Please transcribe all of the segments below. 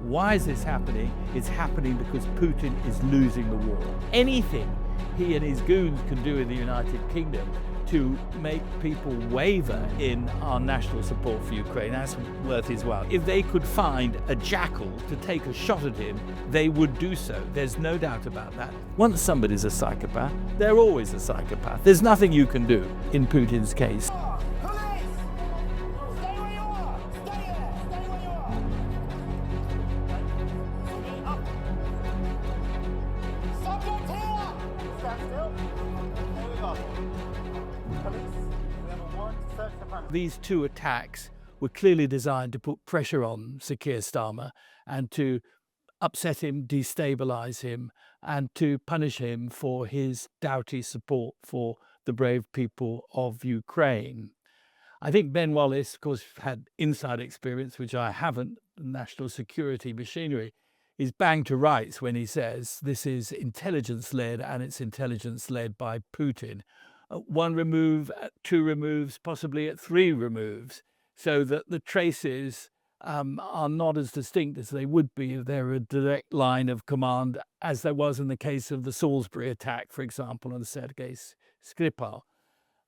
Why is this happening? It's happening because Putin is losing the war. Anything he and his goons can do in the United Kingdom to make people waver in our national support for Ukraine, that's worth his while. If they could find a jackal to take a shot at him, they would do so. There's no doubt about that. Once somebody's a psychopath, they're always a psychopath. There's nothing you can do in Putin's case. These two attacks were clearly designed to put pressure on Sir Keir Starmer and to upset him, destabilise him, and to punish him for his doughty support for the brave people of Ukraine. I think Ben Wallace, of course, had inside experience, which I haven't, national security machinery, is bang to rights when he says this is intelligence-led and it's intelligence-led by Putin. One remove, two removes, possibly at three removes, so that the traces are not as distinct as they would be if there were a direct line of command, as there was in the case of the Salisbury attack, for example, on Sergei Skripal.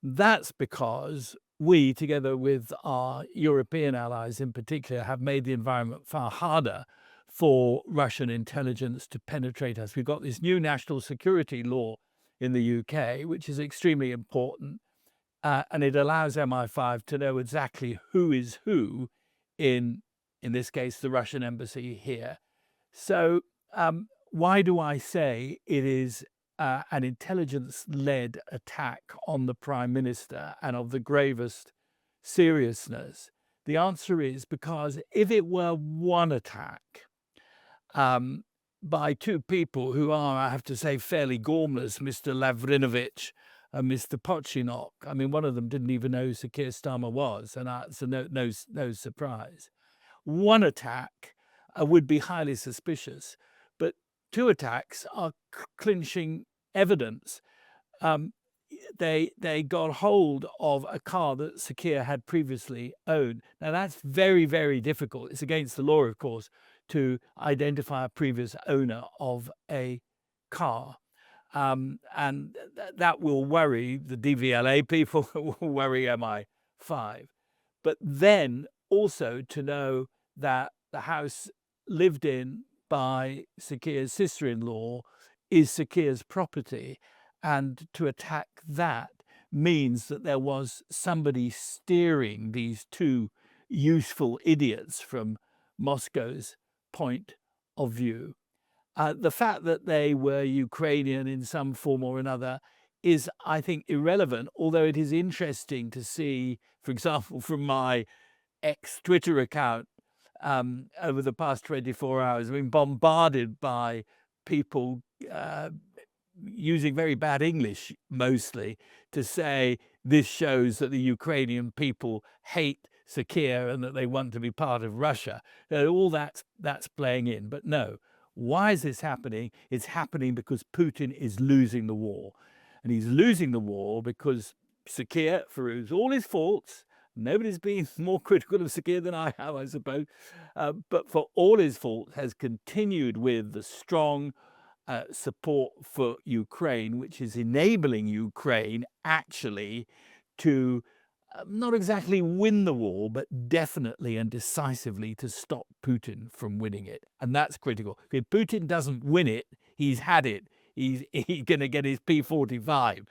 That's because we, together with our European allies in particular, have made the environment far harder for Russian intelligence to penetrate us. We've got this new national security law in the UK, which is extremely important, and it allows MI5 to know exactly who is who in this case, the Russian embassy here. So why do I say it is an intelligence-led attack on the Prime Minister and of the gravest seriousness? The answer is because if it were one attack by two people who are, I have to say, fairly gormless, Mr. Lavrinovich and Mr. Pochinok. I mean, one of them didn't even know who Sir Keir Starmer was, and that's no surprise. One attack would be highly suspicious, but two attacks are clinching evidence. They got hold of a car that Sir Keir had previously owned. Now, that's very, very difficult. It's against the law, of course, to identify a previous owner of a car. And that will worry the DVLA people, it will worry MI5. But then also to know that the house lived in by Sir Keir's sister-in-law is Sir Keir's property, and to attack that means that there was somebody steering these two useful idiots from Moscow's point of view. The fact that they were Ukrainian in some form or another is, I think, irrelevant, although it is interesting to see, for example, from my ex-Twitter account over the past 24 hours, being bombarded by people using very bad English mostly to say this shows that the Ukrainian people hate Sir Keir and that they want to be part of Russia. All that's playing in. But no, why is this happening? It's happening because Putin is losing the war. And he's losing the war because Sir Keir, for all his faults, nobody's been more critical of Sir Keir than I have, I suppose, but for all his faults, has continued with the strong support for Ukraine, which is enabling Ukraine actually to not exactly win the war, but definitely and decisively to stop Putin from winning it. And that's critical. If Putin doesn't win it, he's had it. He's going to get his P45.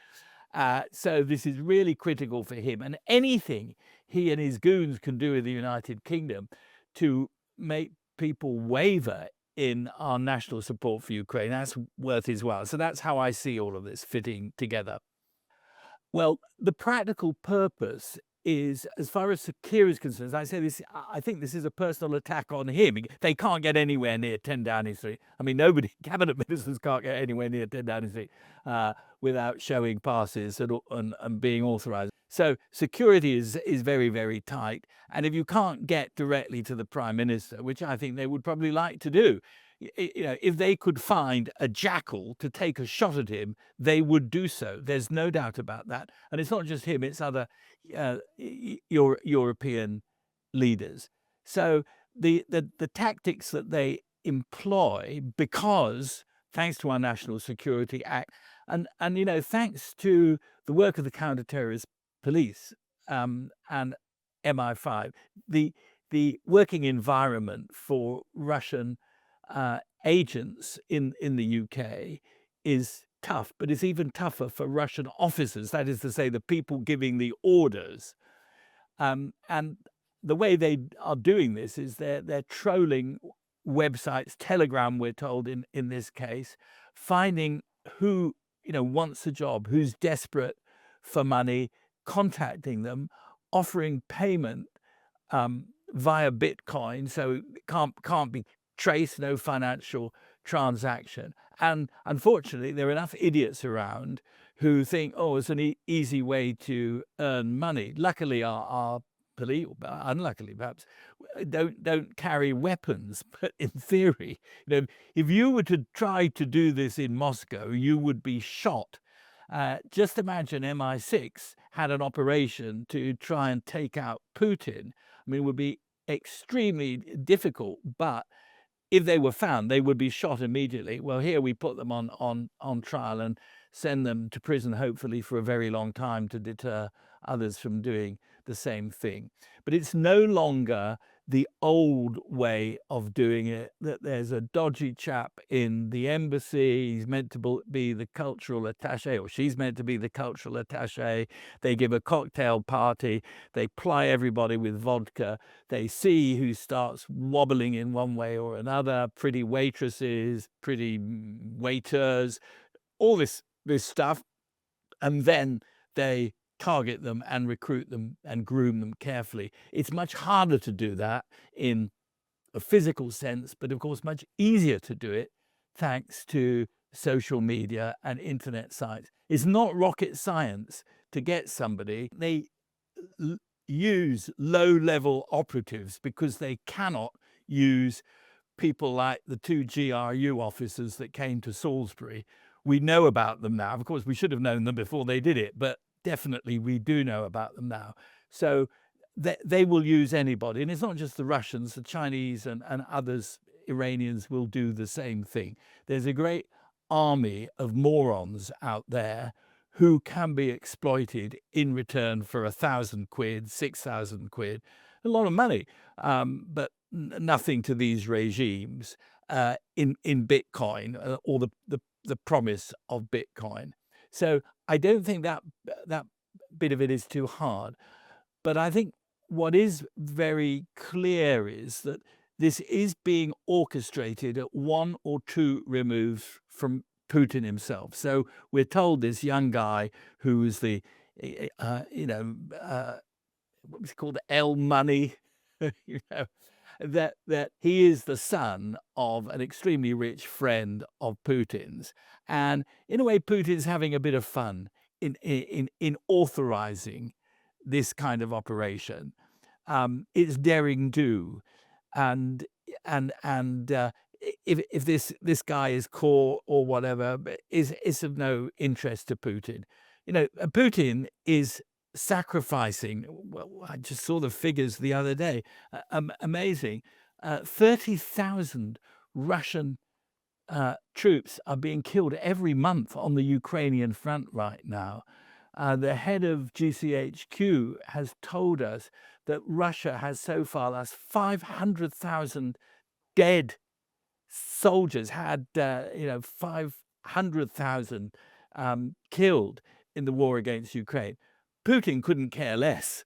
So this is really critical for him. And anything he and his goons can do in the United Kingdom to make people waver in our national support for Ukraine, that's worth his while. So that's how I see all of this fitting together. Well, the practical purpose is, as far as Sir Keir is concerned, as I say this, I think this is a personal attack on him. They can't get anywhere near 10 Downing Street. I mean, cabinet ministers can't get anywhere near 10 Downing Street without showing passes and being authorised. So security is very, very tight. And if you can't get directly to the Prime Minister, which I think they would probably like to do, if they could find a jackal to take a shot at him, they would do so. There's no doubt about that. And it's not just him, it's other European leaders. So the tactics that they employ, because thanks to our National Security Act, and thanks to the work of the counter-terrorist police and MI5, the working environment for Russian agents in the UK is tough, but it's even tougher for Russian officers. That is to say, the people giving the orders. And the way they are doing this is they're trolling websites, Telegram, we're told in this case, finding who wants a job, who's desperate for money, contacting them, offering payment via Bitcoin, so it can't be traced, no financial transaction. And unfortunately, there are enough idiots around who think, oh, it's an easy way to earn money. Luckily, our police, unluckily perhaps, don't carry weapons. But in theory, if you were to try to do this in Moscow, you would be shot. Just imagine MI6 had an operation to try and take out Putin. I mean, it would be extremely difficult, but if they were found, they would be shot immediately. Well, here we put them on trial and send them to prison, hopefully for a very long time, to deter others from doing the same thing. But it's no longer the old way of doing it, that there's a dodgy chap in the embassy, he's meant to be the cultural attaché, or she's meant to be the cultural attaché. They give a cocktail party, they ply everybody with vodka, they see who starts wobbling in one way or another, pretty waitresses, pretty waiters, all this stuff, and then they target them and recruit them and groom them carefully. It's much harder to do that in a physical sense, but of course much easier to do it thanks to social media and internet sites. It's not rocket science to get somebody. They use low-level operatives because they cannot use people like the 2 GRU officers that came to Salisbury. We know about them now. Of course, we should have known them before they did it, but definitely we do know about them now. So they will use anybody. And it's not just the Russians, the Chinese and others, Iranians, will do the same thing. There's a great army of morons out there who can be exploited in return for 1,000 quid, 6,000 quid, a lot of money, but nothing to these regimes in Bitcoin or the promise of Bitcoin. So I don't think that bit of it is too hard. But I think what is very clear is that this is being orchestrated at 1 or 2 removes from Putin himself. So we're told this young guy who is the, what was it called, L Money, that he is the son of an extremely rich friend of Putin's. And in a way, Putin's having a bit of fun in authorizing this kind of operation. It's daring do, and if this guy is caught or whatever, is of no interest to Putin. Putin is sacrificing. Well, I just saw the figures the other day. Amazing. 30,000 Russian troops are being killed every month on the Ukrainian front right now. The head of GCHQ has told us that Russia has so far lost 500,000 dead soldiers, had 500,000 killed in the war against Ukraine. Putin couldn't care less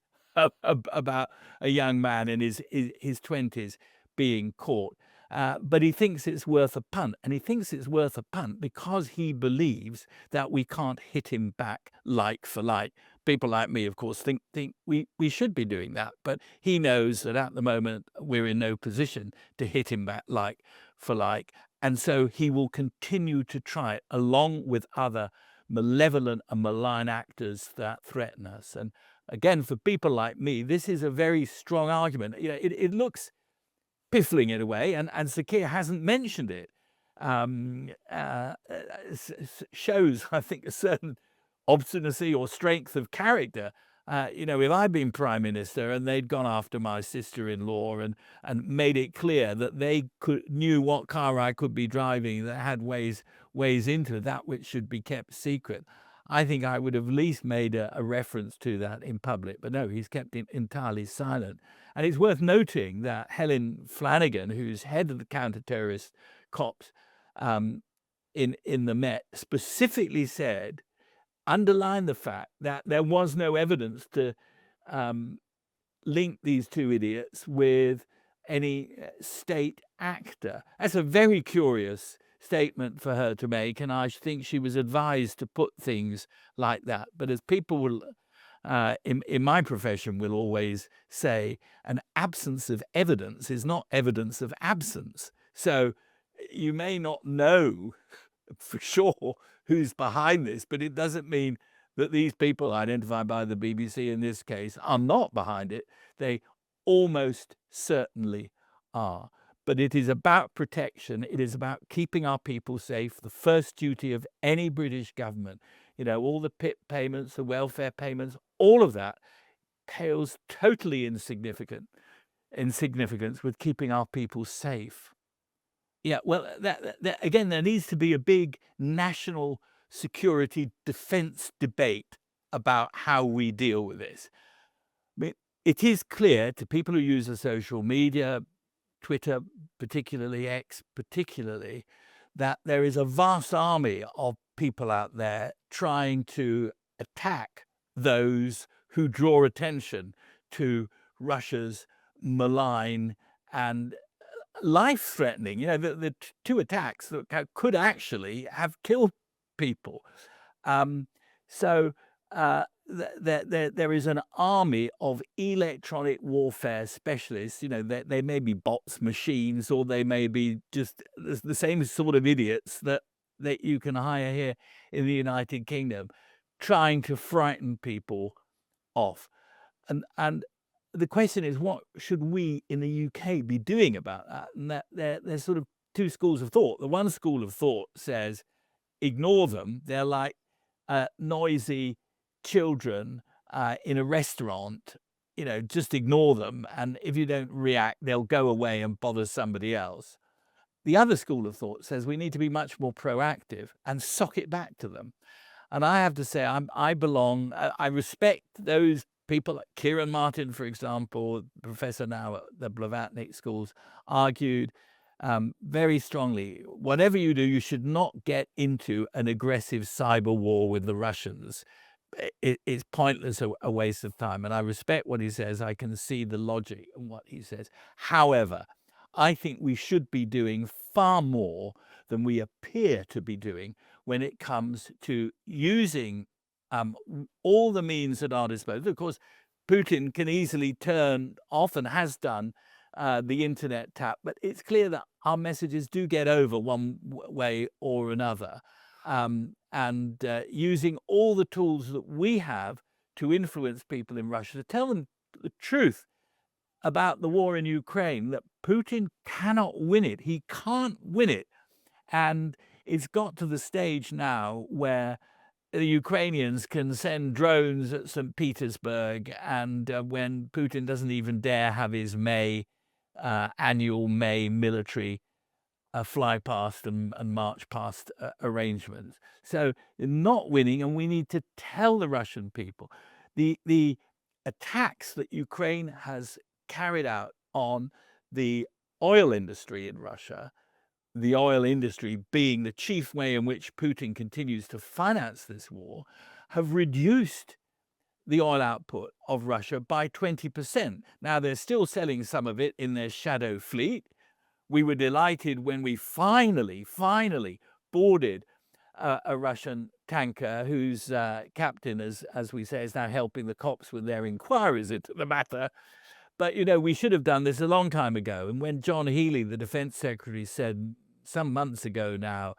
about a young man in his 20s being caught. But he thinks it's worth a punt, and he thinks it's worth a punt because he believes that we can't hit him back like for like. People like me, of course, think we should be doing that, but he knows that at the moment we're in no position to hit him back like for like, and so he will continue to try it along with other malevolent and malign actors that threaten us. And again, for people like me, this is a very strong argument. It looks piffling in a way, and Sir Keir hasn't mentioned it. Shows, I think, a certain obstinacy or strength of character If I'd been prime minister and they'd gone after my sister-in-law and made it clear that they knew what car I could be driving, that had ways into that which should be kept secret, I think I would have at least made a reference to that in public. But no, he's kept it entirely silent. And it's worth noting that Helen Flanagan, who's head of the counter-terrorist cops in the Met, specifically said, underlined the fact that there was no evidence to link these two idiots with any state actor. That's a very curious statement for her to make, and I think she was advised to put things like that. But as people will, in my profession, will always say, an absence of evidence is not evidence of absence. So you may not know for sure who's behind this, but it doesn't mean that these people identified by the BBC in this case are not behind it. They almost certainly are. But it is about protection. It is about keeping our people safe. The first duty of any British government, all the PIP payments, the welfare payments, all of that pales totally insignificance with keeping our people safe. Yeah, well, again, there needs to be a big national security defense debate about how we deal with this. I mean, it is clear to people who use the social media, Twitter particularly, X particularly, that there is a vast army of people out there trying to attack those who draw attention to Russia's malign and life-threatening, the two attacks that could actually have killed people. So there is an army of electronic warfare specialists. They may be bots, machines, or they may be just the same sort of idiots that you can hire here in the United Kingdom, trying to frighten people off. And the question is, what should we in the UK be doing about that? And there's sort of two schools of thought. The one school of thought says, ignore them. They're like noisy children in a restaurant. Just ignore them. And if you don't react, they'll go away and bother somebody else. The other school of thought says we need to be much more proactive and sock it back to them. And I have to say, I respect those people like Kieran Martin, for example, professor now at the Blavatsky schools, argued very strongly, whatever you do, you should not get into an aggressive cyber war with the Russians. It's pointless, a waste of time. And I respect what he says. I can see the logic in what he says. However, I think we should be doing far more than we appear to be doing when it comes to using all the means at our disposal. Of course, Putin can easily turn off, and has done, the internet tap, but it's clear that our messages do get over one way or another. And using all the tools that we have to influence people in Russia, to tell them the truth about the war in Ukraine, that Putin cannot win it. He can't win it. And it's got to the stage now where the Ukrainians can send drones at St. Petersburg, and when Putin doesn't even dare have his annual May military fly past and march past arrangements. So not winning, and we need to tell the Russian people. The attacks that Ukraine has carried out on the oil industry in Russia, the oil industry being the chief way in which Putin continues to finance this war, have reduced the oil output of Russia by 20%. Now, they're still selling some of it in their shadow fleet. We were delighted when we finally boarded a Russian tanker whose captain, as we say, is now helping the cops with their inquiries into the matter. But, we should have done this a long time ago. And when John Healey, the defense secretary, said some months ago now,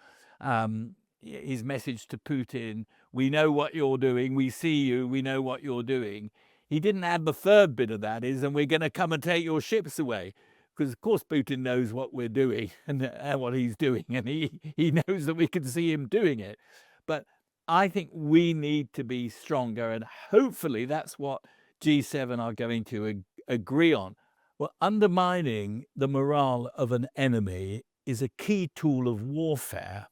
his message to Putin, we know what you're doing, we see you, we know what you're doing, he didn't add the third bit of that is, and we're going to come and take your ships away. Because, of course, Putin knows what we're doing and what he's doing, and he knows that we can see him doing it. But I think we need to be stronger, and hopefully that's what G7 are going to agree on. Well, undermining the morale of an enemy is a key tool of warfare,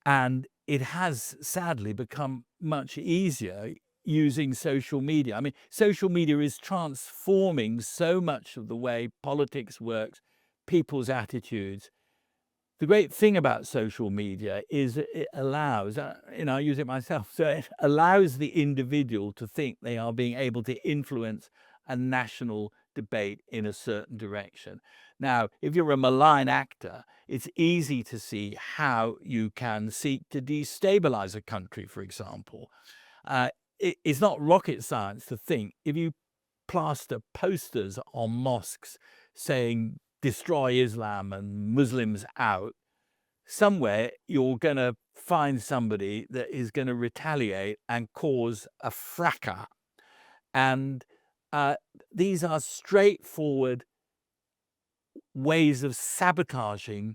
and it has sadly become much easier using social media. I mean, social media is transforming so much of the way politics works, people's attitudes. The great thing about social media is it allows, I use it myself, so it allows the individual to think they are being able to influence a national debate in a certain direction. Now, if you're a malign actor, it's easy to see how you can seek to destabilize a country, for example. It's not rocket science to think if you plaster posters on mosques saying destroy Islam and Muslims out, somewhere you're going to find somebody that is going to retaliate and cause a fracas. And these are straightforward ways of sabotaging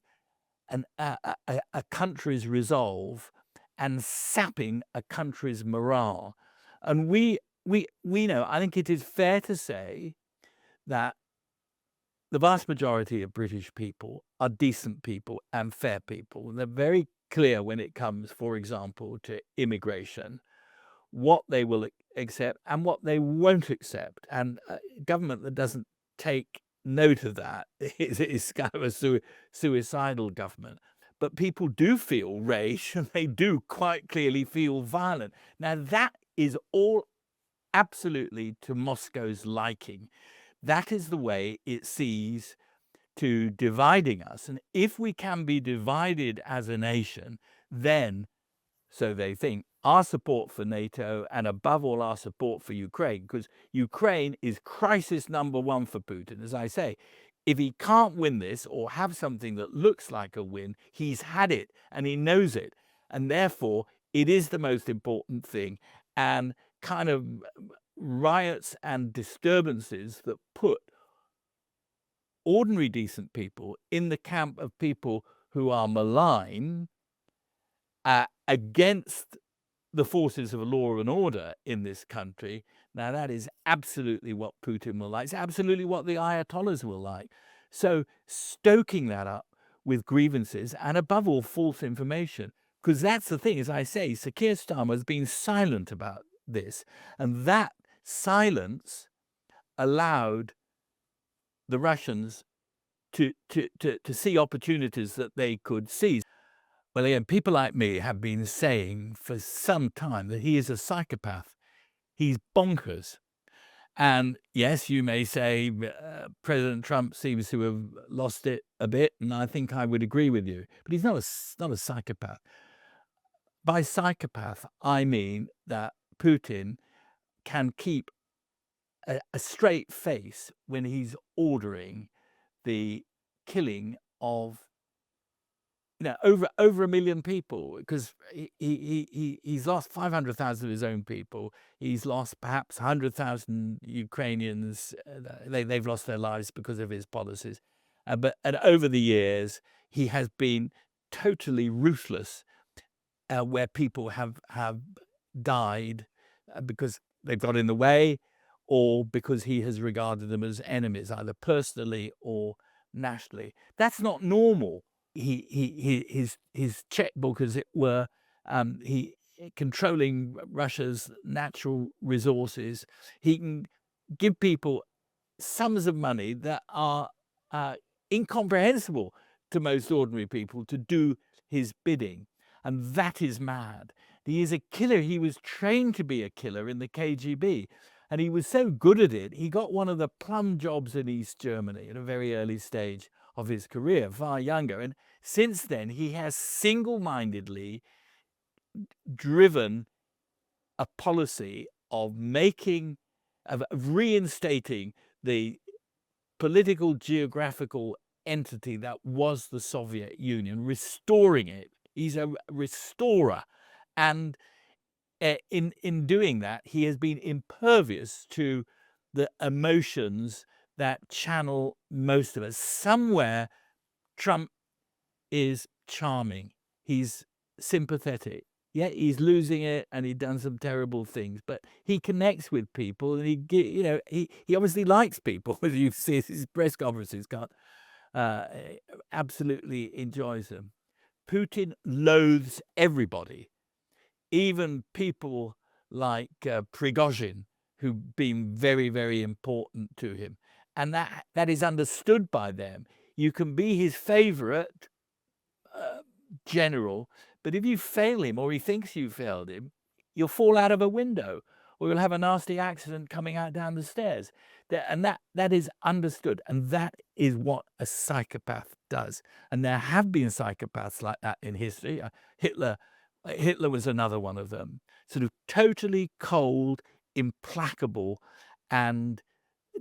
a country's resolve and sapping a country's morale. And we know, I think it is fair to say that the vast majority of British people are decent people and fair people. And they're very clear when it comes, for example, to immigration, what they will accept and what they won't accept. And a government that doesn't take note of that is kind of a suicidal government. But people do feel rage and they do quite clearly feel violent. Now, that is all absolutely to Moscow's liking. That is the way it sees to dividing us. And if we can be divided as a nation, then, so they think, our support for NATO and above all our support for Ukraine, because Ukraine is crisis number one for Putin. As I say, if he can't win this or have something that looks like a win, he's had it and he knows it. And therefore, it is the most important thing. And kind of riots and disturbances that put ordinary decent people in the camp of people who are malign against the forces of law and order in this country. Now, that is absolutely what Putin will like. It's absolutely what the Ayatollahs will like. So stoking that up with grievances and above all false information, because that's the thing, as I say, Sir Keir Starmer has been silent about this, and that silence allowed the Russians to see opportunities that they could seize. Well, again, people like me have been saying for some time that he is a psychopath. He's bonkers. And yes, you may say President Trump seems to have lost it a bit, and I think I would agree with you. But he's not a psychopath. By psychopath, I mean that Putin can keep a straight face when he's ordering the killing of over 1 million people, because he's lost 500,000 of his own people. He's lost perhaps 100,000 Ukrainians. They've lost their lives because of his policies. But over the years, he has been totally ruthless, where people have died because they've got in the way, or because he has regarded them as enemies, either personally or nationally. That's not normal. His checkbook, as it were, he controlling Russia's natural resources. He can give people sums of money that are incomprehensible to most ordinary people to do his bidding, and that is mad. He is a killer. He was trained to be a killer in the KGB, and he was so good at it, he got one of the plum jobs in East Germany at a very early stage of his career, far younger. And since then, he has single-mindedly driven a policy of reinstating the political geographical entity that was the Soviet Union, restoring it. He's a restorer. And in doing that, he has been impervious to the emotions that channel most of us. Somewhere, Trump is charming. He's sympathetic. Yeah, he's losing it, and he's done some terrible things, but he connects with people, and he obviously likes people. As you see his press conferences, can't absolutely enjoys them. Putin loathes everybody, even people like Prigozhin, who've been very, very important to him, and that is understood by them. You can be his favorite general, but if you fail him or he thinks you failed him, you'll fall out of a window or you'll have a nasty accident coming out down the stairs. And that is understood, and that is what a psychopath does. And there have been psychopaths like that in history. Hitler was another one of them, sort of totally cold, implacable, and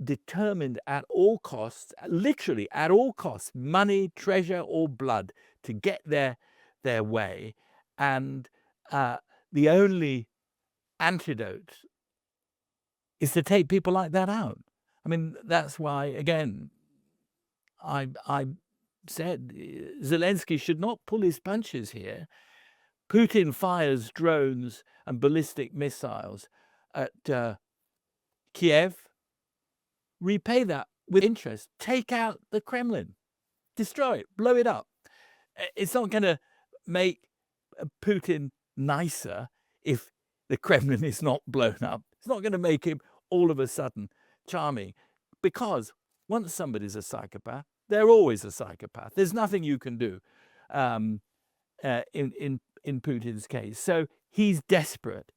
determined at all costs, literally at all costs, money, treasure, or blood, to get their way. And the only antidote is to take people like that out. I mean, that's why, again, I said Zelensky should not pull his punches here. Putin fires drones and ballistic missiles at Kiev. Repay that with interest. Take out the Kremlin. Destroy it. Blow it up. It's not going to make Putin nicer if the Kremlin is not blown up. It's not going to make him all of a sudden charming, because once somebody's a psychopath, they're always a psychopath. There's nothing you can do in Putin's case. So he's desperate.